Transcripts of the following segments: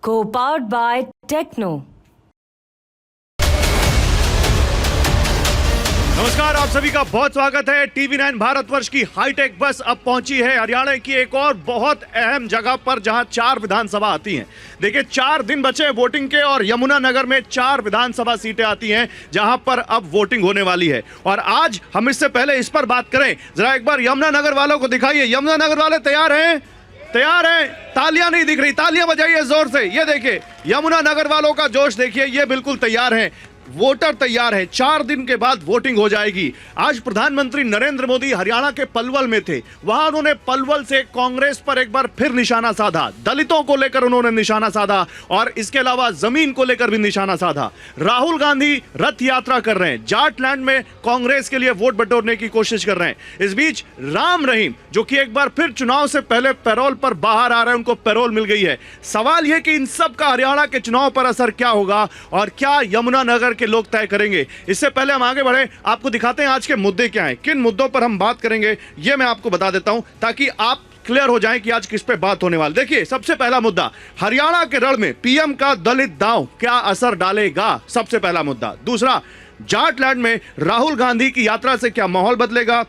Co-powered by Techno. नमस्कार, आप सभी का बहुत स्वागत है। टीवी9 भारतवर्ष की हाईटेक बस अब पहुंची है हरियाणा की एक और बहुत अहम जगह पर, जहां 4 विधानसभा आती हैं। देखिए, 4 दिन बचे हैं वोटिंग के और यमुनानगर में 4 विधानसभा सीटें आती हैं जहां पर अब वोटिंग होने वाली है। और आज हम इससे पहले इस पर बात करें, जरा एक बार यमुनानगर वालों को दिखाइए। यमुनानगर वाले तैयार हैं? तैयार हैं? तालियां नहीं दिख रही, तालियां बजाइए जोर से। ये देखिए, यमुनानगर वालों का जोश देखिए, ये बिल्कुल तैयार हैं, वोटर तैयार है। 4 दिन के बाद वोटिंग हो जाएगी। आज प्रधानमंत्री नरेंद्र मोदी हरियाणा के पलवल में थे। वहां उन्होंने पलवल से कांग्रेस पर एक बार फिर निशाना साधा, दलितों को लेकर उन्होंने निशाना साधा और इसके अलावा जमीन को लेकर भी निशाना साधा। राहुल गांधी रथ यात्रा कर रहे हैं, जाटलैंड में कांग्रेस के लिए वोट बटोरने की कोशिश कर रहे हैं। इस बीच राम रहीम, जो कि एक बार फिर चुनाव से पहले पैरोल पर बाहर आ रहे हैं, उनको पैरोल मिल गई है। सवाल यह कि इन सब का हरियाणा के चुनाव पर असर क्या होगा और क्या यमुनानगर के लोग तय करेंगे। इससे पहले हम आगे बढ़े, आपको दिखाते हैं आज के मुद्दे क्या हैं, किन मुद्दों पर हम बात करेंगे, यह मैं आपको बता देता हूं ताकि आप क्लियर हो जाएं कि आज किस पे बात होने वाली। देखिए, सबसे पहला मुद्दा, हरियाणा के रण में पीएम का दलित दांव क्या असर डालेगा, सबसे पहला मुद्दा। दूसरा, जाटलैंड में राहुल गांधी की यात्रा से क्या माहौल बदलेगा।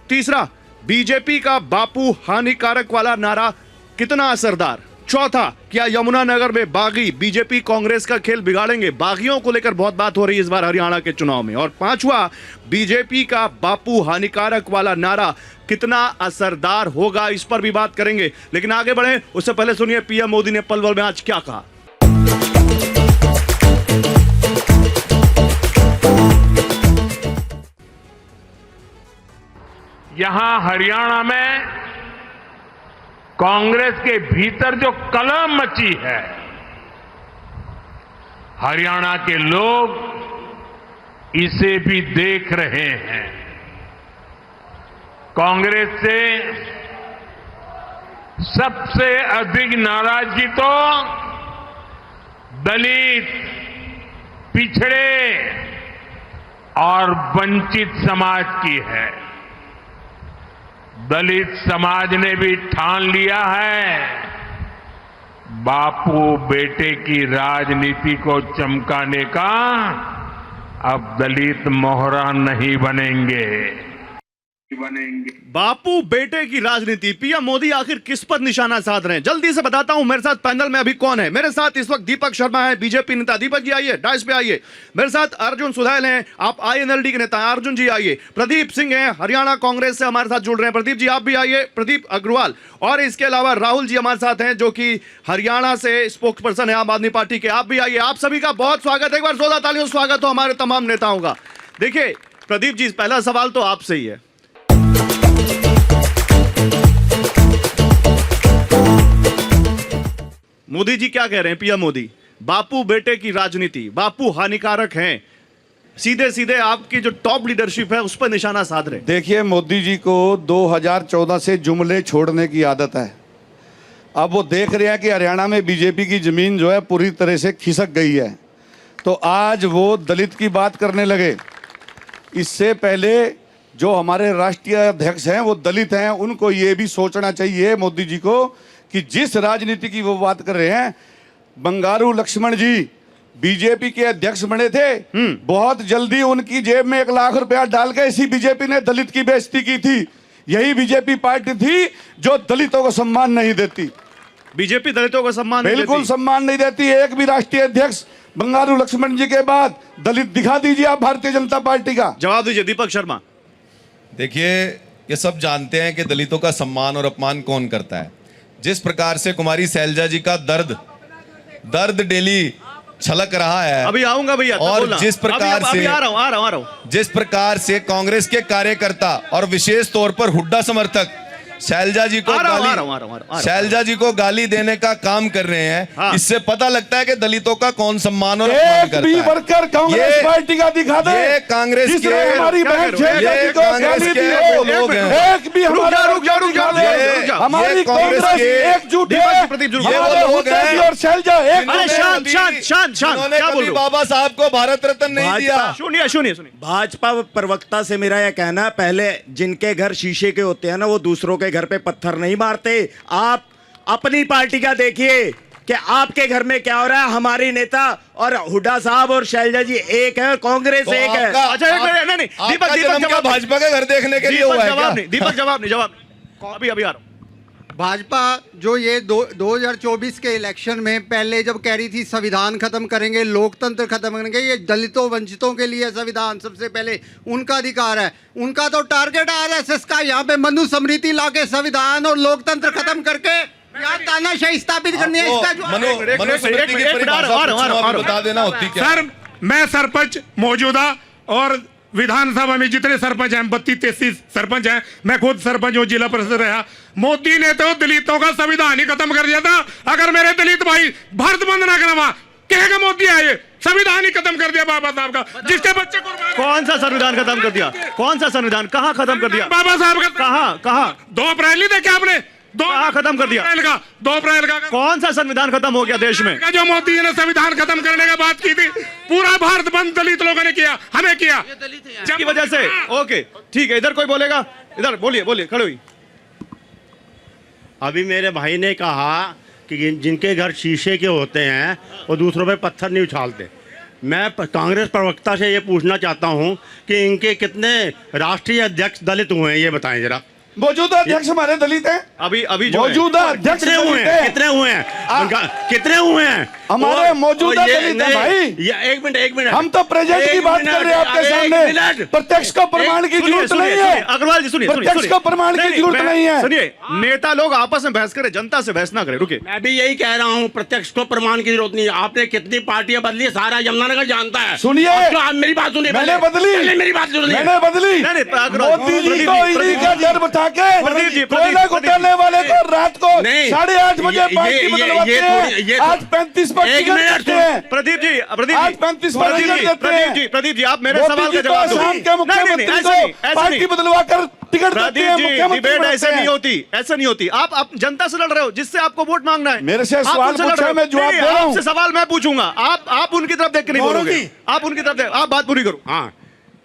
तीसरा, बीजेपी का बापू हानिकारक वाला नारा कितना असरदार। चौथा, क्या यमुनानगर में बागी बीजेपी कांग्रेस का खेल बिगाड़ेंगे। बागियों को लेकर बहुत बात हो रही है इस बार हरियाणा के चुनाव में। और पांचवा, बीजेपी का बापू हानिकारक वाला नारा कितना असरदार होगा, इस पर भी बात करेंगे। लेकिन आगे बढ़े उससे पहले सुनिए पीएम मोदी ने पलवल में आज क्या कहा। यहां हरियाणा में कांग्रेस के भीतर जो कलह मची है, हरियाणा के लोग इसे भी देख रहे हैं। कांग्रेस से सबसे अधिक नाराजगी तो दलित, पिछड़े और वंचित समाज की है। दलित समाज ने भी ठान लिया है, बापू बेटे की राजनीति को चमकाने का अब दलित मोहरा नहीं बनेंगे। बापू बेटे की राजनीति, पीएम मोदी आखिर किस पर निशाना साध रहे हैं, जल्दी से बताता हूं। मेरे साथ पैनल में अभी कौन है? मेरे साथ इस वक्त दीपक शर्मा है, बीजेपी नेता। दीपक जी आइए, डाइस पे आइए। मेरे साथ अर्जुन सुधैल हैं, आप आईएनएलडी के नेता हैं। अर्जुन जी आइए। प्रदीप सिंह हैं, हरियाणा कांग्रेस से हमारे साथ जुड़ रहे हैं। प्रदीप जी आप भी आइए। प्रदीप अग्रवाल। और इसके अलावा राहुल जी हमारे साथ हैं, जो कि हरियाणा से स्पोक्स पर्सन है आम आदमी पार्टी के। आप भी आइए। आप सभी का बहुत स्वागत है। एक बार जोरदार तालियों से स्वागत हो हमारे तमाम नेताओं का। देखिए प्रदीप जी, पहला सवाल तो आपसे ही है। मोदी जी क्या कह रहे हैं? पीएम मोदी, बापू बेटे की राजनीति, बापू हानिकारक हैं, सीधे सीधे आपकी जो टॉप लीडरशिप है उस पर निशाना साध रहे। देखिए, मोदी जी को 2014 से जुमले छोड़ने की आदत है। अब वो देख रहे हैं कि हरियाणा में बीजेपी की जमीन जो है पूरी तरह से खिसक गई है, तो आज वो दलित की बात करने लगे। इससे पहले जो हमारे राष्ट्रीय अध्यक्ष हैं वो दलित हैं, उनको ये भी सोचना चाहिए मोदी जी को कि जिस राजनीति की वो बात कर रहे हैं, बंगारू लक्ष्मण जी बीजेपी के अध्यक्ष बने थे, बहुत जल्दी उनकी जेब में 1 लाख रुपया डाल के इसी बीजेपी ने दलित की बेइज्जती की थी। यही बीजेपी पार्टी थी जो दलितों को सम्मान नहीं देती। बीजेपी दलितों को सम्मान बिल्कुल सम्मान नहीं देती। एक भी राष्ट्रीय अध्यक्ष बंगारू लक्ष्मण जी के बाद दलित दिखा दीजिए आप भारतीय जनता पार्टी का। जवाब दीजिए दीपक शर्मा। देखिए, ये सब जानते हैं कि दलितों का सम्मान और अपमान कौन करता है। जिस प्रकार से कुमारी शैलजा जी का दर्द डेली छलक रहा है, अभी आऊंगा भैया, और जिस प्रकार से आ रहा हूं जिस प्रकार से कांग्रेस के कार्यकर्ता और विशेष तौर पर हुड्डा समर्थक शैलजा जी को गाली देने का काम कर रहे हैं, हाँ। इससे पता लगता है कि दलितों का कौन सम्मान और अपमान एक करता भी है। वर्कर कांग्रेस पार्टी का दिखा दे। ये कांग्रेस के हमारी बहन शैलजा जी को गाली दी है, वो लोग हैं। एक भी हमारा रुक जाओ। हमारी कांग्रेस एकजुट है। प्रदीप जी, ये वो लोग हैं और शैलजा एक। अरे शांत, उन्होंने क्या बोल कभी रहे हो? बाबा साहब को भारत रत्न नहीं दिया। सुनिए। भाजपा प्रवक्ता से मेरा यह कहना है, पहले जिनके घर शीशे के होते हैं ना, वो दूसरों के घर पे पत्थर नहीं मारते। आप अपनी पार्टी का देखिए, कि आपके घर में क्या हो रहा है। हमारी नेता और हुड्डा साहब और शैलजा जी एक है, कांग्रेस तो एक है। अच्छा एक मिनट, नहीं आपका जन्म क्या भाजपा के घर देखने के लिए हुआ है क्या? जवाब नहीं, दीपक जवाब नहीं, जवाब अभी अभी आ रहा हूं। भाजपा जो ये 2024 के इलेक्शन में पहले जब कह रही थी संविधान खत्म करेंगे, लोकतंत्र खत्म करेंगे, ये दलितों वंचितों के लिए संविधान सबसे पहले उनका अधिकार है। उनका तो टारगेट आरएसएस का, यहाँ पे मनुस्मृति लाके संविधान और लोकतंत्र खत्म करके यहाँ तानाशाही स्थापित करनी है। इसका जो मनुस्मृति की परिभाषा बता देना होती क्या? सर, मैं सरपंच मौजूदा और विधानसभा में जितने सरपंच हैं 32-33 सरपंच हैं, मैं खुद सरपंच हूँ, जिला परिषद रहा। मोदी ने तो दलितों का संविधान ही खत्म कर दिया था। अगर मेरे दलित भाई भारत बंद ना करवा, कहेगा मोदी आए, संविधान ही खत्म कर दिया बाबा साहब का, जिसके बच्चे को कौन सा संविधान खत्म कर दिया? कौन सा संविधान? कहाँ खत्म कर दिया बाबा साहब का? कहाँ 2 अप्रैल नहीं देखा आपने? कहाँ खत्म कर दिया? 2 अप्रैल का कौन सा संविधान खत्म हो गया देश में? जो मोदी जी ने संविधान खत्म करने का बात की थी, पूरा भारत बंद दलित लोगों ने किया, हमें किया की वजह से। ओके ठीक है, इधर कोई बोलेगा? इधर बोलिए, खड़े हुई। अभी मेरे भाई ने कहा कि जिनके घर शीशे के होते हैं वो दूसरों पे पत्थर नहीं उछालते। मैं कांग्रेस प्रवक्ता से ये पूछना चाहता हूँ कि इनके कितने राष्ट्रीय अध्यक्ष दलित हुए हैं, ये बताएं जरा। मौजूदा अध्यक्ष हमारे दलित हैं। अभी जो मौजूदा अध्यक्ष कितने हुए हैं? कितने हुए हैं? कितने हुए हैं? हमारे मौजूदा दलित हैं भाई। एक मिनट हम तो प्रेजेंट की बात कर रहे हैं आपके सामने। प्रत्यक्ष का प्रमाण की जरूरत नहीं है। अग्रवाल जी सुनिए, प्रत्यक्ष का प्रमाण की जरूरत नहीं है। सुनिए, नेता लोग आपस में बहस करें, जनता से बहस ना करें। रुकिए, मैं भी यही कह रहा हूँ, प्रत्यक्ष को प्रमाण की जरूरत नहीं है। आपने कितनी पार्टियां बदली, सारा यमुनानगर जानता है। सुनिए, आप मेरी बात सुनिए। मैंने बदली, मेरी बात सुनिए। मैंने बदली। मोदी जी को ईडी का डर उठा के कोयला घोटाले वाले को रात को 8:30 बजे पार्टी बदलवाते हैं। आज 35 पर टिकट देते हैं। प्रदीप जी, आज 35 पर टिकट देते हैं। प्रदीप जी, आप मेरे सवाल का जवाब दो। शाम के मुख्यमंत्री को पार्टी बदलवा कर टिकट देते हैं। मुख्यमंत्री डिबेट ऐसे नहीं होती, ऐसे नहीं होती। आप जनता से लड़ रहे हो, जिससे आपको वोट मांगना है। मेरे से सवाल पूछा, मैं जवाब दे रहा हूं। आपसे सवाल मैं पूछूंगा, आप उनकी तरफ देख के नहीं बोलोगे। आप उनकी तरफ देख, आप बात पूरी करो। हाँ,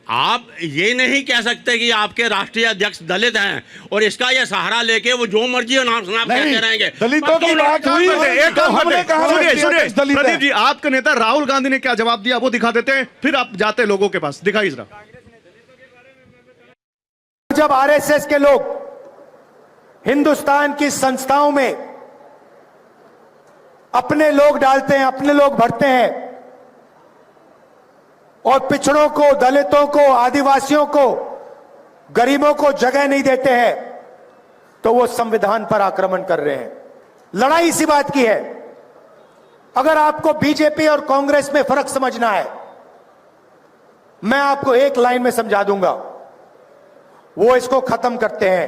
आप ये नहीं कह सकते कि आपके राष्ट्रीय अध्यक्ष दलित हैं और इसका ये सहारा लेके वो जो मर्जी नाम कहते रहेंगे। दलितों की बात हुई, सुनिए प्रदीप जी, आपके नेता राहुल गांधी ने क्या जवाब दिया वो दिखा देते हैं, फिर आप जाते हैं लोगों के पास। दिखाइए जरा। जब आरएसएस के लोग हिंदुस्तान की संस्थाओं में अपने लोग डालते हैं, अपने लोग भरते हैं और पिछड़ों को, दलितों को, आदिवासियों को, गरीबों को जगह नहीं देते हैं, तो वो संविधान पर आक्रमण कर रहे हैं। लड़ाई इसी बात की है। अगर आपको बीजेपी और कांग्रेस में फर्क समझना है, मैं आपको एक लाइन में समझा दूंगा। वो इसको खत्म करते हैं,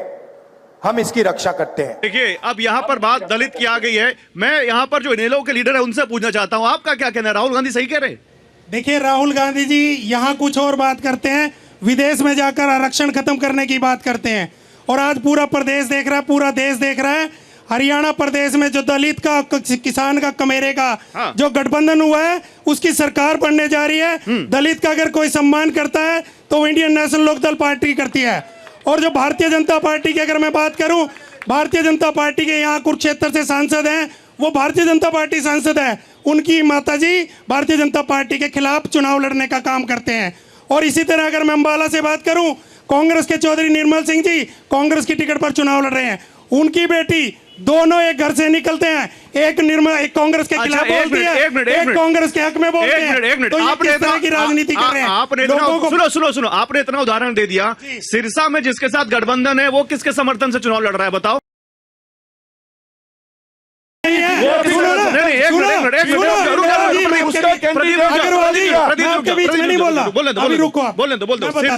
हम इसकी रक्षा करते हैं। देखिए, अब यहां पर बात दलित की आ गई है। मैं यहां पर जो इनेलो के लीडर है उनसे पूछना चाहता हूं, आपका क्या कहना है? राहुल गांधी सही कह रहे हैं? देखिए, राहुल गांधी जी यहाँ कुछ और बात करते हैं, विदेश में जाकर आरक्षण खत्म करने की बात करते हैं, और आज पूरा प्रदेश देख रहा है, पूरा देश देख रहा है। हरियाणा प्रदेश में जो दलित का, किसान का, कमेरे का जो गठबंधन हुआ है, उसकी सरकार बनने जा रही है। दलित का अगर कोई सम्मान करता है तो इंडियन नेशनल लोकदल पार्टी करती है। और जो भारतीय जनता पार्टी की अगर मैं बात करूं, भारतीय जनता पार्टी के यहाँ कुरुक्षेत्र से सांसद हैं, वो भारतीय जनता पार्टी सांसद है। उनकी माताजी भारतीय जनता पार्टी के खिलाफ चुनाव लड़ने का काम करते हैं। और इसी तरह अगर मैं अंबाला से बात करूं, कांग्रेस के चौधरी निर्मल सिंह जी कांग्रेस की टिकट पर चुनाव लड़ रहे हैं। उनकी बेटी, दोनों एक घर से निकलते हैं, एक कांग्रेस के खिलाफ बोलती है, एक कांग्रेस के हक में बोलते हैं। तो ये किस तरह की राजनीति कर रहे हैं? आपने सुनो, आपने इतना उदाहरण दे दिया। सिरसा में जिसके साथ गठबंधन है वो किसके समर्थन से चुनाव लड़ रहा है, बताओ?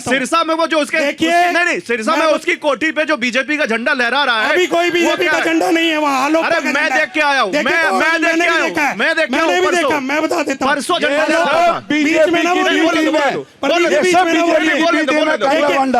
सिरसा में वो जो उसके नहीं, सिरसा में उसकी कोठी पे जो बीजेपी का झंडा लहरा रहा है, अभी कोई बीजेपी का झंडा नहीं है वहाँ। अरे मैं देख के आया हूँ, मैं देख के आया, मैं बता देता हूँ। परसों झंडा लहरा था बीच में ना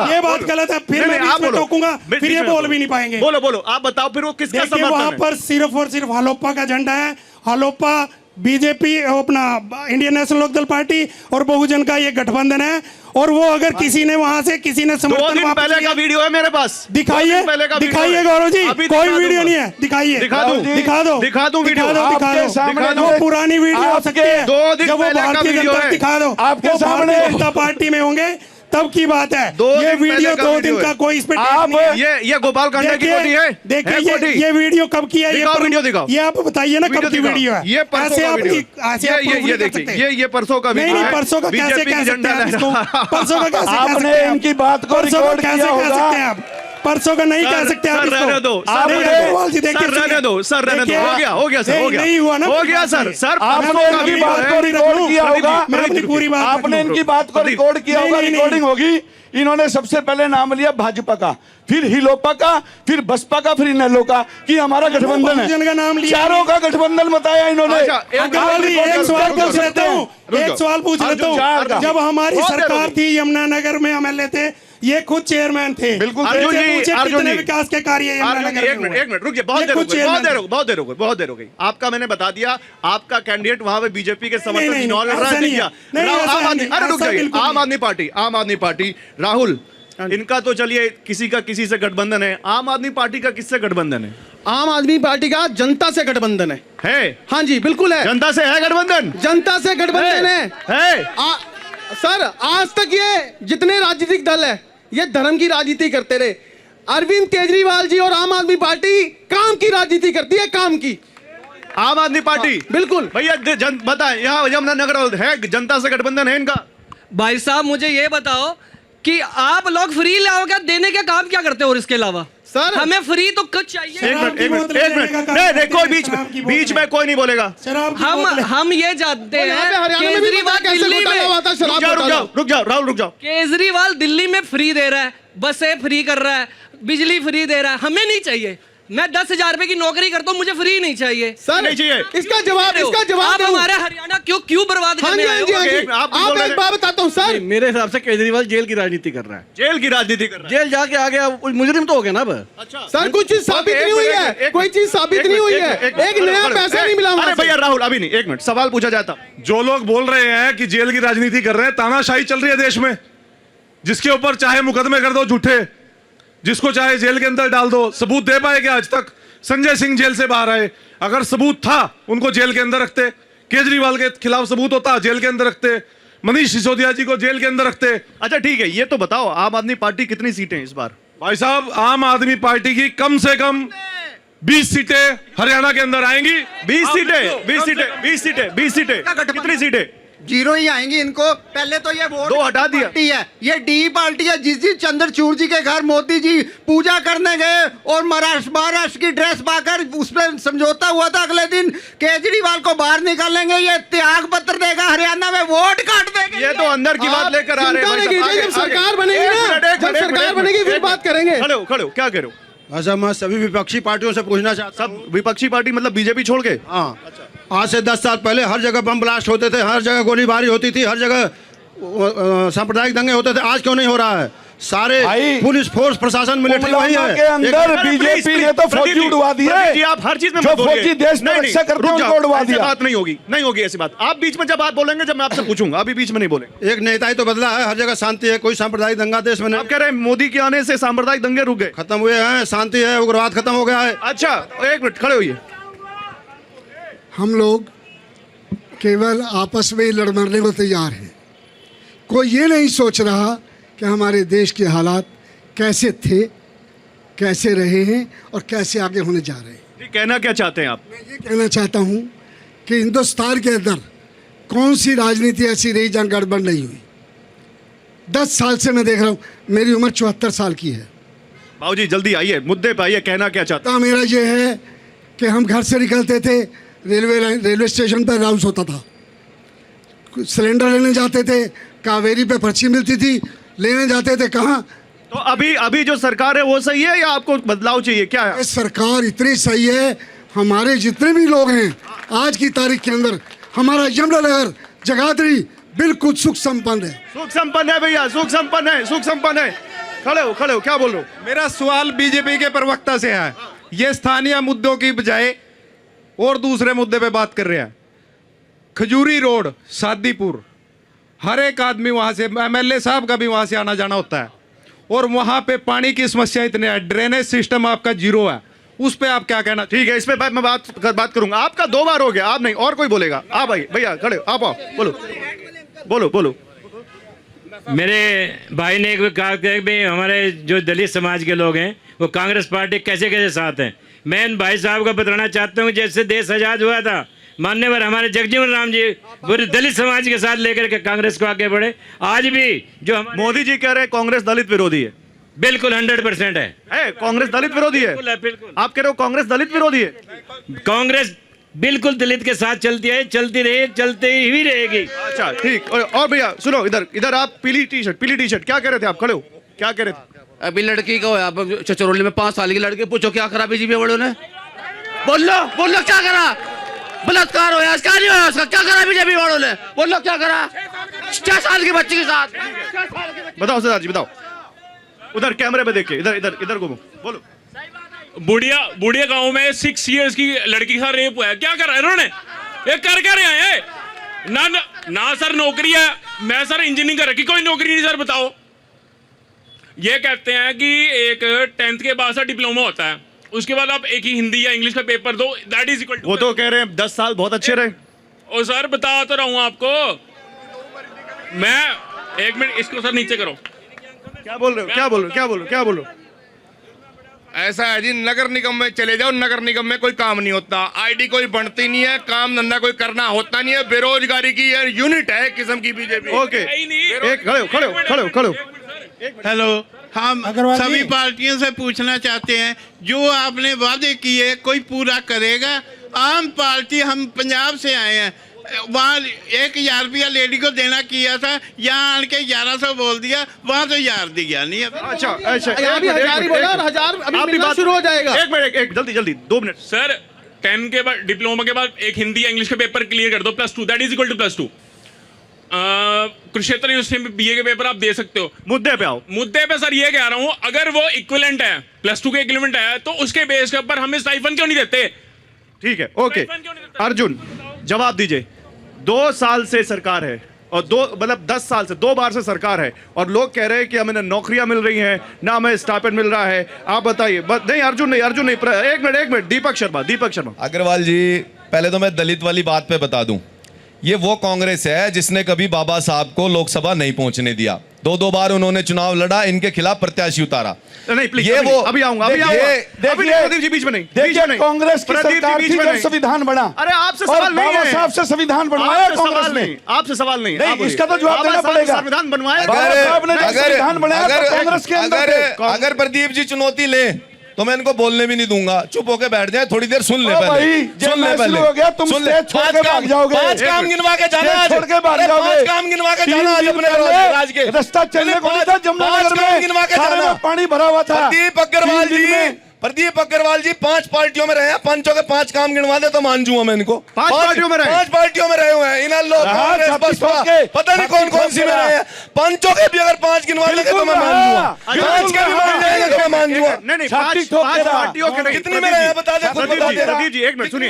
ये बात गलत है, फिर मैं बीच में टोकूंगा, फिर ये बोल भी नहीं पाएंगे। बोलो आप बताओ फिर वो किसका समर्थन है? वहाँ पर सिर्फ और सिर्फ हलोपा का झंडा है। हलोपा बीजेपी, अपना इंडियन नेशनल लोकदल पार्टी और बहुजन का ये गठबंधन है। और वो अगर किसी ने वहां से किसी ने 2 समर्थन दिन वापस पहले लिया, का वीडियो है मेरे पास। दिखाइए, 2 दिन पहले का वीडियो दिखाइए है। गौरव जी, अभी कोई दिखा वीडियो दूंगा। नहीं है, दिखाइए, दिखा दूं, दिखा दो, दिखा दूं वीडियो। दिखा दो, दिखा आपके दो। सामने वो पुरानी वीडियो हो सकती है, 2 दिन जब वो पहले का भारतीय वीडियो जनता है। दिखा दो, आपके वो सामने- भारतीय जनता पार्टी में होंगे तब की बात है। 2 ये दिन वीडियो पहले का 2 वीडियो दिन का है। कोई इस पे आप- नहीं है। ये गोपाल कांडा की कोठी है। देखिए है कोठी? ये वीडियो कब की है? दिखाओ, वीडियो दिखाओ। ये आप बताइए ना कब की दिखाओ। वीडियो है? ये परसों ऐसे का आप वीडियो नहीं- ऐसे आप proof ये नहीं कर देखिए, सकते। ये परसों का नहीं वीडियो नहीं, है। परसों का कैसे बीजेपी कह की सकते झंडा हैं आप इसको? लहरा- परसों का कैसे कह आपने सकते हैं? इनकी बात को परसों का रिकॉर्ड कैसे किया कह होगा। सकते हैं आप? परसों का नहीं कह सकते आप सर इसको। रहने दो, सर नहीं, रहने दो। अग्रवाल जी, देखिए, सर रहने दो, सर रहने दो। देखिए, हो गया, हो गया सर, हो गया। नहीं हुआ ना, हो गया सर, सर आपने परसों का इनकी वीडियो बात है। को रिकॉर्ड किया होगा। मैं अपनी पूरी बात आपने इनकी बात को प्रदीप, रिकॉर्ड किया नहीं, होगा, नहीं, रिकॉर्डिंग होगी। इन्होंने सबसे पहले नाम लिया भाजपा का, फिर हिलोपा का, फिर बसपा का, फिर इनेलो का, कि हमारा गठबंधन बहुजन का नाम है। लिया। चारों का गठबंधन बताया इन्होंने। अच्छा, अग्रवाल जी, एक सवाल पूछ लेता हूँ, एक सवाल पूछ लेता हूँ। जब हमारी सरकार थी, यमुनानगर में एमएलए थे, ये खुद चेयरमैन थे। बिल्कुल अर्जुन इनसे जी, पूछे अर्जुन कितने जी। विकास के कार्य यमुनानगर में हुए? एक मिनट रुकिए, बहुत ये देर हो खुद गई, बहुत चेयरमैन देर थे। हो गई, बहुत देर हो गई, बहुत देर हो गई। आपका मैंने बता दिया, आपका कैंडिडेट वहां पे बीजेपी के समर्थन नहीं, जिन्होंने ऐसा लड़ रहा नहीं है। है। नहीं, ऐसा आम आदमी, नहीं, अरे रुक ऐसा जाइए, बिल्कुल आम नहीं। आदमी पार्टी, राहुल, इनका तो चलिए किसी का किसी से गठबंधन है। आम आदमी पार्टी का किससे गठबंधन है? आम आदमी पार्टी का जनता से गठबंधन है। हाँ जी, बिल्कुल है। जनता से है गठबंधन? जनता से गठबंधन है। है। सर, आज तक ये जितने राजनीतिक दल है, ये धर्म की राजनीति करते रहे। अरविंद केजरीवाल जी और आम आदमी पार्टी काम की राजनीति करती है, काम की। आम आदमी पार्टी बिल्कुल। भैया बताएं, यहाँ यमुनानगर है, जनता से गठबंधन है इनका? भाई साहब, मुझे ये बताओ कि आप लोग फ्री लाओगे, देने का काम क्या करते हो? और इसके अलावा सर, हमें फ्री तो कुछ चाहिए। एक मिनट नहीं, कोई बीच में कोई नहीं बोलेगा। हम ये जानते हैं, रुक जाओ राहुल, रुक जाओ। केजरीवाल दिल्ली में फ्री दे रहा है, बसें फ्री कर रहा है, बिजली फ्री दे रहा है, हमें नहीं चाहिए। मैं 10,000 रुपए की नौकरी करता हूँ, मुझे फ्री नहीं चाहिए। सर, नहीं चाहिए। इसका जवाब आप हमारे हरियाणा क्यों बर्बाद हाँ करने जी, आए हाँ जी, हो? हाँ जी। आप आप एक बात बताता हूँ सर, मेरे हिसाब से केजरीवाल जेल की राजनीति कर रहा है। जेल की राजनीति कर रहा है। जेल जाके आ गया, मुजरिम तो हो गया ना अब। अच्छा सर, कुछ चीज साबित नहीं हुई है, कोई चीज साबित नहीं हुई है, एक नया पैसा नहीं मिला। अरे भैया राहुल, अभी नहीं, एक मिनट, सवाल पूछा जाता। जो लोग बोल रहे हैं कि जेल की राजनीति कर रहे हैं, तानाशाही चल रही है देश में। जिसके ऊपर चाहे मुकदमे कर दो झूठे, जिसको चाहे जेल के अंदर डाल दो। सबूत दे पाए क्या आज तक? संजय सिंह जेल से बाहर आए, अगर सबूत था उनको जेल के अंदर रखते। केजरीवाल के खिलाफ सबूत होता, जेल के अंदर रखते। मनीष सिसोदिया जी को जेल के अंदर रखते। अच्छा ठीक है, ये तो बताओ, आम आदमी पार्टी कितनी सीटें इस बार? भाई साहब, आम आदमी पार्टी की कम से कम 20 सीटें हरियाणा के अंदर आएंगी। 20 सीटें, 20 सीटें, 20 सीटें, 20 सीटें, कितनी सीटें? 0 ही आएंगी इनको। पहले तो ये वोट 2 हटा दिया। पार्टी है, ये डी पार्टी है। जिस चंद्रचूड़ जी के घर मोदी जी पूजा करने गए और महाराष्ट्र की ड्रेस पाकर उसमें समझौता हुआ था, अगले दिन केजरीवाल को बाहर निकालेंगे, ये त्याग पत्र देगा, हरियाणा में वोट काट देंगे। ये तो अंदर की बात लेकर आ रहे हैं। जब सरकार बनेगी ना, जब सरकार बनेगी फिर बात करेंगे। खड़े हो, क्या कह रहे हो? अच्छा, मैं सभी विपक्षी पार्टियों से पूछना चाहता हूं। सब विपक्षी पार्टी मतलब बीजेपी छोड़ के? हाँ, आज से 10 साल पहले हर जगह बम ब्लास्ट होते थे, हर जगह गोलीबारी होती थी, हर जगह सांप्रदायिक दंगे होते थे। आज क्यों नहीं हो रहा है? सारे पुलिस फोर्स, प्रशासन, मिलिट्री वही है। के अंदर बीजेपी ने तो फौजी उड़वा दिए। आप हर चीज में जो फौजी देश में रक्षा करते हैं उनको उड़वा दिया। बात नहीं होगी, नहीं होगी ऐसी बात। आप बीच में जब बात बोलेंगे, जब मैं आपसे पूछूंगा, अभी बीच में नहीं बोलेंगे। एक नेता ही तो बदला है, हर जगह शांति है, कोई सांप्रदायिक दंगा देश में नहीं। आप कह रहे हैं मोदी के आने से सांप्रदायिक दंगे रुक गए? खत्म हुए हैं, शांति है, उग्रवाद खत्म हो गया है। अच्छा, एक मिनट खड़े होइए। हम लोग केवल आपस में लड़ मरने को तैयार हैं। कोई ये नहीं सोच रहा कि हमारे देश के हालात कैसे थे, कैसे रहे हैं और कैसे आगे होने जा रहे हैं। कहना क्या चाहते हैं आप? मैं ये कहना चाहता हूँ कि हिंदुस्तान के अंदर कौन सी राजनीति ऐसी रही जहाँ गड़बड़ नहीं हुई। 10 साल से मैं देख रहा हूँ, मेरी उम्र 74 साल की है। बाबूजी जल्दी आइए, मुद्दे पे आइए, कहना क्या चाहते हैं? मेरा ये है कि हम घर से निकलते थे, रेलवे स्टेशन पर अनाउंस होता था, सिलेंडर लेने जाते थे, कावेरी पे पर्ची मिलती थी, लेने जाते थे कहाँ। तो अभी जो सरकार है वो सही है या आपको बदलाव चाहिए? क्या है? सरकार इतनी सही है, हमारे जितने भी लोग हैं आज की तारीख के अंदर, हमारा यमुनानगर, जगाधरी बिल्कुल सुख संपन्न है। सुख संपन्न है भैया, सुख संपन्न है, सुख संपन्न है। खड़े हो, क्या बोल रहे हो? मेरा सवाल बीजेपी के प्रवक्ता से है। ये स्थानीय मुद्दों की बजाय और दूसरे मुद्दे पे बात कर रहे हैं। खजूरी रोड, सादीपुर, हर एक आदमी वहाँ से, MLA साहब का भी वहाँ से आना जाना होता है, और वहाँ पे पानी की समस्या इतनी है, ड्रेनेज सिस्टम आपका जीरो है, उस पे आप क्या कहना? ठीक है, इस पे मैं बात करूंगा। आपका 2 बार हो गया, आप नहीं, और कोई बोलेगा? आप भाई, भैया खड़े हो, आप आओ, बोलो। मेरे भाई ने एक कहा कि भाई हमारे जो दलित समाज के लोग हैं वो कांग्रेस पार्टी कैसे कैसे साथ हैं। मैं इन भाई साहब को बताना चाहता हूँ, जैसे देश आज़ाद हुआ था, माननीय हमारे जगजीवन राम जी पूरे दलित समाज के साथ लेकर के कांग्रेस को आगे बढ़े। आज भी जो मोदी जी कह रहे हैं कांग्रेस दलित विरोधी है, बिल्कुल 100% है। कांग्रेस दलित विरोधी है? बिल्कुल। आप कह रहे हो कांग्रेस दलित विरोधी है? कांग्रेस बिल्कुल दलित के साथ चलती है, चलती रही, चलती ही रहेगी। अच्छा ठीक। और भैया सुनो, इधर आप पीली टी शर्ट क्या कह रहे थे? आप खड़े हो, क्या कह रहे थे? अभी लड़की को आप चचरोली में 5 साल की लड़की, पूछो क्या करा बीजेपी वालों ने? बोलो क्या करा? बलात्कार होया, क्या नहीं होया उसका? क्या करा बीजेपी वालों ने? बोलो क्या करा? 6 साल की बच्ची के साथ। बताओ सरदार जी, बताओ। उधर कैमरे पे देखिए, इधर घूमो, बोलो। बुढ़िया गांव में 6 इयर्स की लड़की के साथ रेप हुआ है। क्या कर रहे हैं इन्होंने? ये कर क्या रहे हैं? ना सर नौकरी है, मैं सर इंजीनियरिंग कर रखी, कोई नौकरी नहीं सर, बताओ। ये कहते हैं कि एक 10th के बाद सर डिप्लोमा होता है, उसके बाद आप एक ही हिंदी या इंग्लिश का पेपर दो, दैट इज इक्वल टू। वो तो कह रहे हैं 10 साल बहुत अच्छे रहे। ओ सर बता तो रहा हूँ आपको मैं। 1 मिनट, इसको सर नीचे करो। क्या बोल रहे हो? ऐसा है जी, नगर निगम में चले जाओ, नगर निगम में कोई काम नहीं होता, आईडी कोई बनती नहीं है, काम धंधा कोई करना होता नहीं है, बेरोजगारी की यूनिट है किस्म की बीजेपी। ओके, एक खड़े हो। हेलो, हम सभी पार्टियों से पूछना चाहते हैं, जो आपने वादे किए कोई पूरा करेगा? आम पार्टी, हम पंजाब से आए हैं, वहाँ 1000 रुपया लेडी को देना किया था, यहाँ आन के 1100 बोल दिया, वहाँ तो 1000 दिया नहीं। अच्छा, यहाँ भी 1000 ही बोला और 1000 अभी मिलना शुरू हो जाएगा। एक जल्दी 2 मिनट सर। 10 के बाद डिप्लोमा के बाद एक हिंदी या इंग्लिश का पेपर क्लियर कर दो, +2, that is equal to +2। Kurukshetra university में BA के पेपर आप दे सकते हो। मुद्दे पे आओ। मुद्दे पे सर ये कह रहा हूँ, अगर वो इक्विवेलेंट है, +2 के इक्विवेलेंट है, तो उसके बेस के ऊपर हमें स्टाइफन क्यों नहीं देते? ठीक है, ओके। अर्जुन जवाब दीजिए। 2 साल से सरकार है, और 10 साल से 2 बार से सरकार है, और लोग कह रहे हैं कि हमें नौकरियां मिल रही हैं, ना हमें स्टाइपेंड मिल रहा है। आप बताइए। नहीं अर्जुन नहीं, एक मिनट, दीपक शर्मा। अग्रवाल जी, पहले तो मैं दलित वाली बात पे बता दूं, ये वो कांग्रेस है जिसने कभी बाबा साहब को लोकसभा नहीं पहुंचने दिया। 2 बार उन्होंने चुनाव लड़ा, इनके खिलाफ प्रत्याशी उतारा। नहीं प्लीज, ये वो अभी आऊंगा। प्रदीप जी बीच में नहीं। देखिए कांग्रेस की सरकार थी जब संविधान बना। अरे आपसे सवाल नहीं है। बाबा साहब से संविधान बनवाया कांग्रेस ने। आपसे सवाल नहीं है। इसका तो जवाब देना पड़ेगा। संविधान बनवाया बाबा साहब ने संविधान बनाया तो कांग्रेस के अंदर। अगर प्रदीप जी चुनौती ले तो मैं इनको बोलने भी नहीं दूंगा, चुप होके बैठ जाए, थोड़ी देर सुन ले पहले। सुन ले पहले। हो गया, तुम स्टेज छोड़ के भाग जाओगे। 5 काम गिनवा के जाना आज। छोड़ के भाग जाओगे। 5 काम गिनवा के जाना आज अपने राज के। रास्ता चलने को नहीं था, जमुनानगर में गिनवा के जाना, पानी भरा हुआ था। प्रदीप अग्रवाल जी 5 पार्टियों में रहे हैं, पंचों के 5 काम गिनवा दे तो मान जूंगा मैं इनको। 5 पार्टियों में रहे? 5 पार्टियों में रहे हुए हैं। इन लोग पता नहीं कौन कौन सी में रहे हैं। पंचों के भी अगर 5 गिनवा देंगे तो मैं मान जूंगा। 5 के भी मान जाएंगे तो मैं मान जूंगा। नहीं 5 पार्टियों के कितनी में रहे हैं बता दे, खुद बता दे। प्रदीप जी 1 मिनट सुनिए।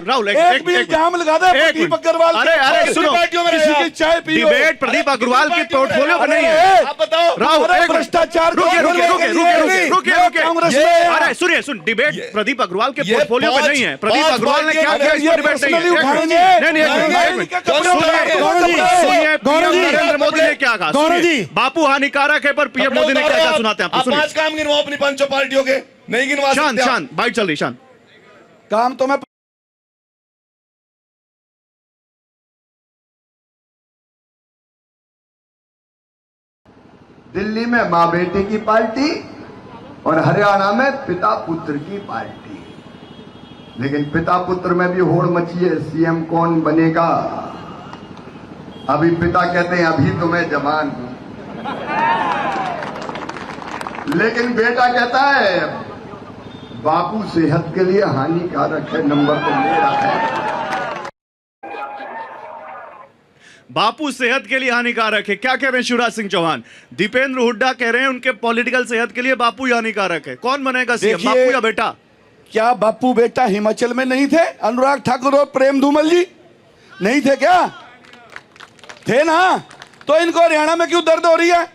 राहुल एक भी इल्जाम लगा दे प्रदीप अग्रवाल। अरे सुनो, चाय पियो। डिबेट प्रदीप अग्रवाल के पोर्टफोलियो में नहीं है। आप बताओ राहुल, भ्रष्टाचार रुकिए। अरे सुनिए, डिबेट प्रदीप अग्रवाल के पोर्टफोलियो में नहीं है। प्रदीप अग्रवाल ने क्या किया, इसमें डिबेट नहीं है। नरेंद्र मोदी ने क्या कहा, बापू हानिकारक है, पर पीएम मोदी ने क्या सुनाते हैं आपको। 5 काम गिनवाओ अपनी पंचों पार्टियों के, नहीं गिनवा सकते। शांत बाइट चल रही, शांत। काम तो मैं दिल्ली में माँ बेटे की पार्टी और हरियाणा में पिता पुत्र की पार्टी, लेकिन पिता पुत्र में भी होड़ मची है, सीएम कौन बनेगा। अभी पिता कहते हैं अभी तो मैं जवान हूं, लेकिन बेटा कहता है बापू सेहत के लिए हानिकारक है, नंबर तो मेरा है। बापू सेहत के लिए हानिकारक है, क्या कह रहे हैं शिवराज सिंह चौहान? दीपेंद्र हुड्डा कह रहे हैं उनके पॉलिटिकल सेहत के लिए बापू ही हानिकारक है। कौन बनेगा सीएम, बापू या बेटा? क्या बापू बेटा हिमाचल में नहीं थे, अनुराग ठाकुर और प्रेम धूमल जी? नहीं थे क्या? थे ना? तो इनको हरियाणा में क्यों दर्द हो रही है?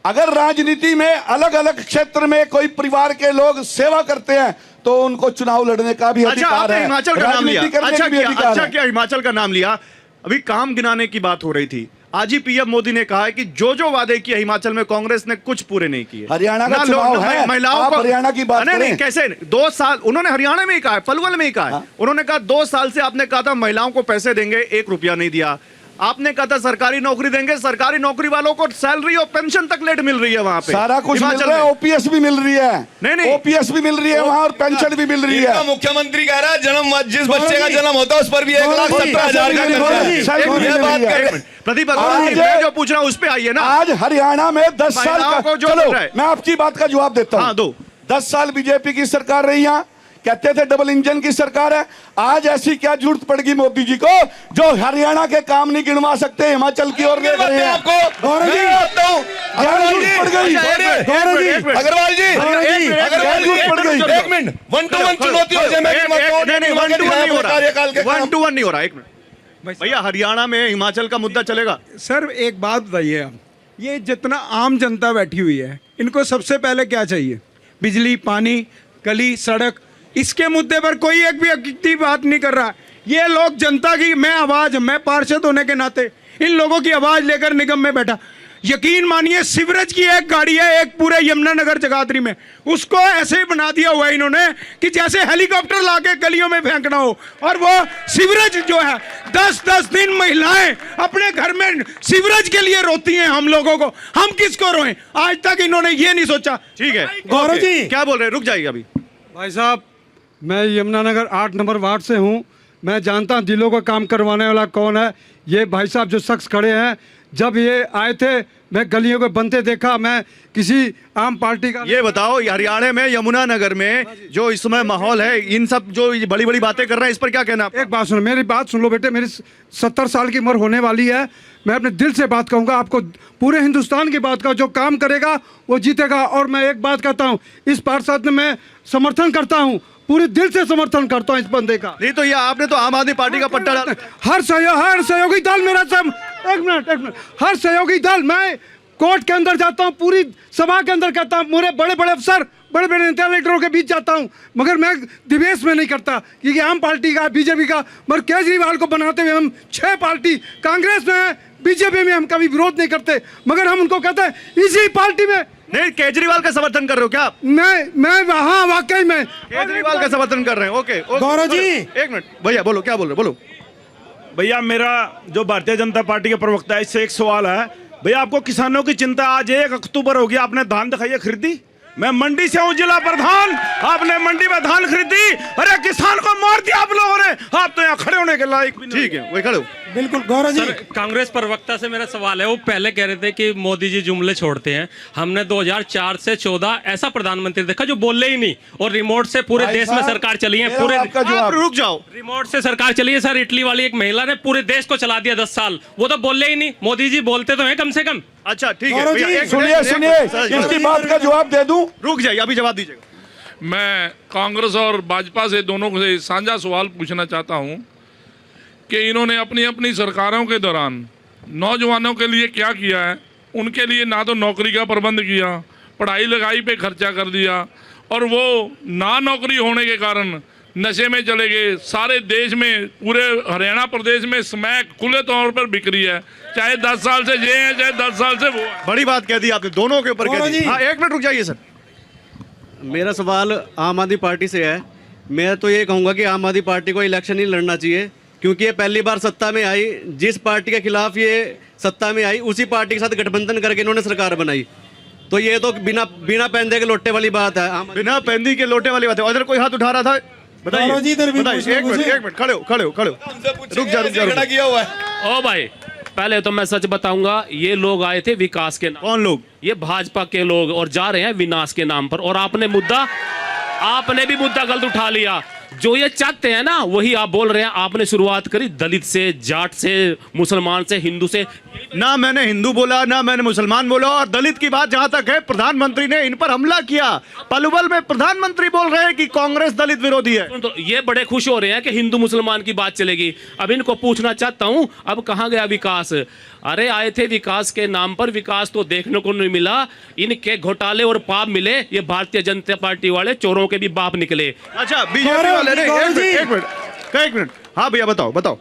अगर राजनीति में अलग अलग क्षेत्र में कोई परिवार के लोग सेवा करते हैं तो उनको चुनाव लड़ने का भी अच्छा, अधिकार आपने है, हिमाचल का नाम लिया। राजनीति करने अच्छा का भी किया, अधिकार अच्छा है। किया हिमाचल का नाम लिया। अभी काम गिनाने की बात हो रही थी। आज ही पीएम मोदी ने कहा है कि जो जो वादे किए हिमाचल में कांग्रेस ने कुछ पूरे नहीं किए। हरियाणा का ना चुनाव लोग- है, महिलाओं आप को हरियाणा की बात नहीं, नहीं, करें। कैसे 2 साल उन्होंने हरियाणा में ही कहा है, पलवल में ही कहा है। उन्होंने कहा 2 साल से आपने कहा था महिलाओं को पैसे देंगे, 1 रुपया नहीं दिया। आपने कहा था सरकारी नौकरी देंगे, सरकारी नौकरी वालों को सैलरी और पेंशन तक लेट मिल रही है वहां पे। सारा कुछ मिल हिमाचल रहा है, में। ओपीएस भी मिल रही है, नहीं ओपीएस भी मिल रही है वहां और पेंशन भी मिल रही इनका है। मुख्यमंत्री कह रहा है जन्म जिस बच्चे का जन्म होता है उस पर भी 1,17,000 का खर्चा है। ये बात कर रहे हैं। प्रदीप अग्रवाल जी, मैं जो पूछ रहा हूं उस पे आइए ना। आज हरियाणा में 10 साल महिलाओं का को जो चलो मिल रहा है। मैं आपकी बात का जवाब देता हूं। हाँ, दो। 10 साल बीजेपी की सरकार रही यहाँ, कहते थे डबल इंजन की सरकार है। आज ऐसी क्या जरूरत पड़गी मोदी जी को जो हरियाणा के काम नहीं गिनवा सकते, हिमाचल की ओर देख रहे हैं। आपको गौरव जी, अग्रवाल जी, पड़ गई। अग्रवाल जी, अग्रवाल जी, पड़ गई। 1 मिनट 1 to 1 चुनौती हो जाए। मैं नहीं, 1 to 1 नहीं हो रहा। कार्यकाल के 1 to 1 नहीं हो रहा। 1 मिनट भैया, हरियाणा में हिमाचल का मुद्दा चलेगा? सर एक बात बताइए आप, ये जितना आम जनता बैठी हुई है इनको सबसे पहले क्या चाहिए? बिजली, पानी, गली, सड़क। इसके मुद्दे पर कोई एक भी व्यक्ति बात नहीं कर रहा। ये लोग जनता की, मैं पार्षद होने के नाते इन लोगों की आवाज लेकर निगम में बैठा। यकीन मानिए सीवरेज की एक गाड़ी है एक पूरे यमुनानगर जगाधरी में, उसको ऐसे ही बना दिया हुआ है इन्होंने कि जैसे हेलीकॉप्टर लाके गलियों में फेंकना हो। और वो सीवरेज जो है 10-10 दिन महिलाएं अपने घर में सीवरेज के लिए रोती हैं हम लोगों को। हम किसको रोएं? आज तक इन्होंने ये नहीं सोचा। ठीक है गौरव जी, क्या बोल रहे हैं? रुक जाइए अभी। भाई साहब, मैं यमुनानगर 8 नंबर वार्ड से हूँ। मैं जानता हूँ दिलों का काम करवाने वाला कौन है। ये भाई साहब जो शख्स खड़े हैं, जब ये आए थे मैं गलियों को बनते देखा। मैं किसी आम पार्टी का ये बताओ, हरियाणा में यमुनानगर में जो इस समय माहौल है, इन सब जो बड़ी बड़ी बातें कर रहे हैं, इस पर क्या कहना? एक बात सुनो, मेरी बात सुन लो बेटे। मेरी 70 साल की उम्र होने वाली है। मैं अपने दिल से बात कहूँगा आपको, पूरे हिंदुस्तान की बात का जो काम करेगा वो जीतेगा। और मैं एक बात कहता हूँ, इस पार्षद में मैं समर्थन करता हूँ, पूरे दिल से समर्थन करता हूँ इस बंदे का। नहीं तो ये आपने तो आम आदमी पार्टी का पट्टा डाला। हर सहयोगी दल मेरा सब। एक मिनट, हर सहयोगी दल, मैं कोर्ट के अंदर जाता हूँ, पूरी सभा के अंदर कहता हूँ, पूरे बड़े बड़े अफसर, बड़े बड़े नेता लीडरों के बीच जाता हूँ, मगर मैं दिवेश में नहीं करता क्योंकि आम पार्टी का, बीजेपी का। मगर केजरीवाल को बनाते हुए हम 6 पार्टी कांग्रेस में है, बीजेपी में हम कभी विरोध नहीं करते, मगर हम उनको कहते हैं इसी पार्टी में। नहीं, केजरीवाल का समर्थन कर रहे हो क्या आप? मैं हाँ वाकई में केजरीवाल का समर्थन कर रहे हैं। ओके गौरव जी, 1 मिनट भैया, बोलो क्या बोल रहे हो? बोलो भैया, मेरा जो भारतीय जनता पार्टी के प्रवक्ता है, इससे एक सवाल है। भैया, आपको किसानों की चिंता, आज 1 अक्टूबर हो गया, आपने धान दिखाइए खरीदी? मैं मंडी से हूँ, जिला प्रधान, आपने मंडी में धान खरीदी? अरे किसान को मार दिया आप लोगों ने। आप तो यहाँ खड़े होने के लायक भी नहीं। ठीक है, वही खड़े हो। बिल्कुल गौरव जी। कांग्रेस प्रवक्ता से मेरा सवाल है, वो पहले कह रहे थे कि मोदी जी जुमले छोड़ते हैं। हमने 2004 से 14 ऐसा प्रधानमंत्री देखा जो बोले ही नहीं, और रिमोट से पूरे देश में सरकार चली है। पूरे आप रुक जाओ। रिमोट से सरकार चली है सर। इटली वाली एक महिला ने पूरे देश को चला दिया 10 साल, वो तो बोले ही नहीं। मोदी जी बोलते तो हैं कम से कम। अच्छा ठीक है गौरव जी, भैया, एक सुनिए मिनट, सुनिए, एक मिनट, इसकी बात का जवाब दे दूं? रुक जाइए, अभी जवाब दीजिएगा। मैं कांग्रेस और भाजपा से दोनों से साझा सवाल पूछना चाहता हूं कि इन्होंने अपनी अपनी सरकारों के दौरान नौजवानों के लिए क्या किया है। उनके लिए ना तो नौकरी का प्रबंध किया, पढ़ाई लिखाई पे खर्चा कर दिया, और वो ना नौकरी होने के कारण नशे में चले गए। सारे देश में, पूरे हरियाणा प्रदेश में स्मैक खुले तौर पर बिक रही है। चाहे 10 साल से ये है, चाहे 10 साल से वो है। बड़ी बात कह दी आपने, दोनों के ऊपर कह दी। हाँ, 1 मिनट रुक जाइए सर। मेरा सवाल आम आदमी पार्टी से है। मैं तो ये कहूँगा कि आम आदमी पार्टी को इलेक्शन ही लड़ना चाहिए, क्योंकि ये पहली बार सत्ता में आई। जिस पार्टी के खिलाफ ये सत्ता में आई, उसी पार्टी के साथ गठबंधन करके इन्होंने सरकार बनाई। तो ये तो बिना पैंदे के लोटे वाली बात है। बिना पैंदी के लोटे वाली बात है। उधर कोई हाथ उठा रहा था, बताइए। गौरव जी, इधर भी बताइए, पूछिए, 1 मिनट खड़े हो। रुक जा। खड़ा किया हुआ है। ओ भाई, पहले तो मैं सच बताऊंगा, ये लोग आए थे विकास के नाम। कौन लोग? ये भाजपा के लोग, और जा रहे हैं विनाश के नाम पर। और आपने भी मुद्दा गलत उठा लिया। जो ये चाहते हैं ना, वही आप बोल रहे हैं। आपने शुरुआत करी दलित से, जाट से, मुसलमान से, हिंदू से। ना मैंने हिंदू बोला, ना मैंने मुसलमान बोला। और दलित की बात जहां तक है, प्रधानमंत्री ने इन पर हमला किया। पलवल में प्रधानमंत्री बोल रहे हैं कि कांग्रेस दलित विरोधी है। तो ये बड़े खुश हो रहे हैं कि हिंदू मुसलमान की बात चलेगी। अब इनको पूछना चाहता हूं, अब कहां गया विकास? अरे आए थे विकास के नाम पर, विकास तो देखने को नहीं मिला। इनके घोटाले और पाप मिले। ये भारतीय जनता पार्टी वाले चोरों के भी बाप निकले। अच्छा, बीजेपी वाले ने एक मिनट। हाँ भैया, बताओ।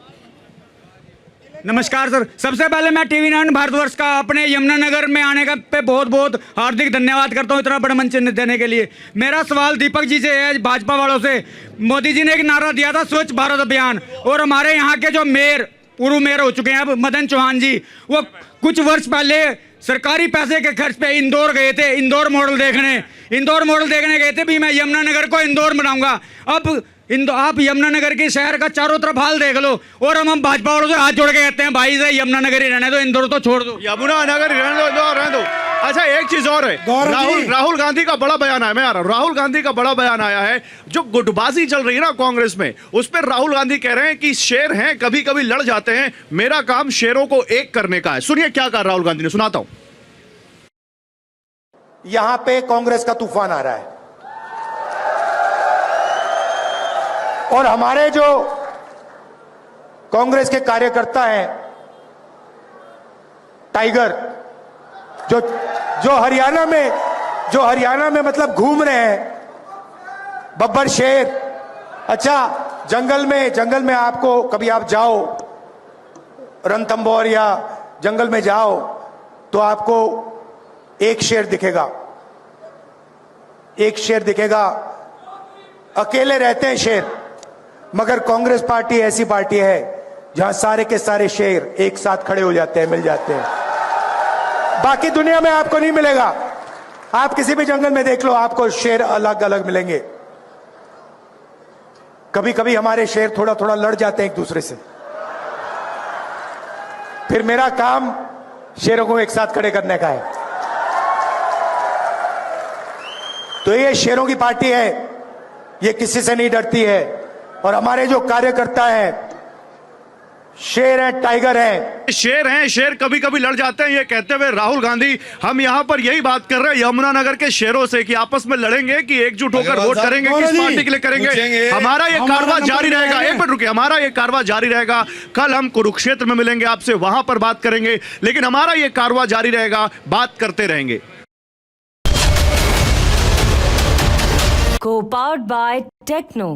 नमस्कार सर, सबसे पहले मैं टीवी 9 भारतवर्ष का अपने यमुनानगर में आने का पे बहुत बहुत हार्दिक धन्यवाद करता हूँ, इतना बड़ा मंच देने के लिए। मेरा सवाल दीपक जी से है, भाजपा वालों से। मोदी जी ने एक नारा दिया था स्वच्छ भारत अभियान, और हमारे यहाँ के जो मेयर, पूर्व मेयर हो चुके हैं अब, मदन चौहान जी, वो कुछ वर्ष पहले सरकारी पैसे के खर्च पे इंदौर गए थे, इंदौर मॉडल देखने गए थे भी मैं यमुनानगर को इंदौर बनाऊंगा। अब आप यमुनानगर के शहर का चारों तरफ हाल देख लो, और हम भाजपा वालों से हाथ जोड़ के कहते हैं भाई से यमुनानगर ही रहने दो, इंदौर तो छोड़ दो। यमुनानगर रहने दो। अच्छा, एक चीज और है, राहुल गांधी का बड़ा बयान आया। मैं आ रहा हूं, राहुल गांधी का बड़ा बयान आया है। जो गुटबाजी चल रही है ना कांग्रेस में, उस पर राहुल गांधी कह रहे हैं कि शेर हैं, कभी कभी लड़ जाते हैं, मेरा काम शेरों को एक करने का है। सुनिए क्या कहा राहुल गांधी ने, सुनाता हूं। यहां पे कांग्रेस का तूफान आ रहा है, और हमारे जो कांग्रेस के कार्यकर्ता हैं, टाइगर, जो हरियाणा में मतलब घूम रहे हैं, बब्बर शेर। अच्छा, जंगल में आपको कभी आप जाओ रणथंभौर या जंगल में जाओ तो आपको एक शेर दिखेगा। अकेले रहते हैं शेर, मगर कांग्रेस पार्टी ऐसी पार्टी है जहां सारे के सारे शेर एक साथ खड़े हो जाते हैं, मिल जाते हैं। बाकी दुनिया में आपको नहीं मिलेगा। आप किसी भी जंगल में देख लो, आपको शेर अलग अलग मिलेंगे। कभी कभी हमारे शेर थोड़ा थोड़ा लड़ जाते हैं एक दूसरे से, फिर मेरा काम शेरों को एक साथ खड़े करने का है। तो ये शेरों की पार्टी है, ये किसी से नहीं डरती है। और हमारे जो कार्यकर्ता हैं, शेर हैं, टाइगर हैं। शेर कभी कभी लड़ जाते हैं, ये कहते हुए राहुल गांधी, हम यहां पर यही बात कर रहे हैं यमुनानगर के शेरों से कि आपस में लड़ेंगे कि एकजुट होकर वोट करेंगे, किस पार्टी के लिए करेंगे। हमारा ये कारवां जारी रहेगा। एक मिनट रुकिए, हमारा ये कारवां जारी रहेगा। कल हम कुरुक्षेत्र में मिलेंगे आपसे, वहां पर बात करेंगे, लेकिन हमारा ये कारवां जारी रहेगा, बात करते रहेंगे। Co-powered by Techno.